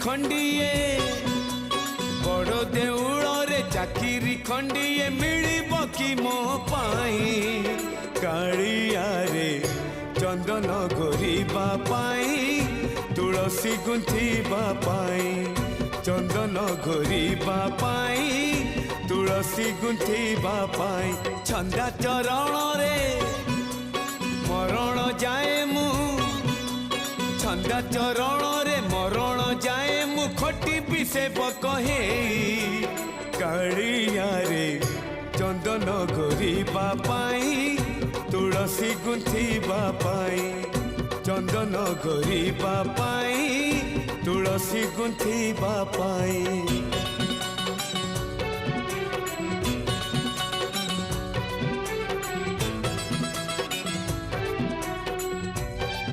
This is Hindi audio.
खंडिए बड़ देउल रे चाकिरी खंडिए मिलिब कि मो पाई कालिया रे चंदन घोरिबा पाई तुलसी गुंथिबा पाई चंदन घोरिबा पाई तुलसी गुंथिबा पाई छंदा चरण रे मरण जाए मु छंदा चरण रे मरण जाए मु खटी पिसे कहे कालिया रे चंदन घोरिबा पाई तुलसी गुंथिबा पाई चंदन घोरिबा पाई तुलसी गुंथिबा पाई।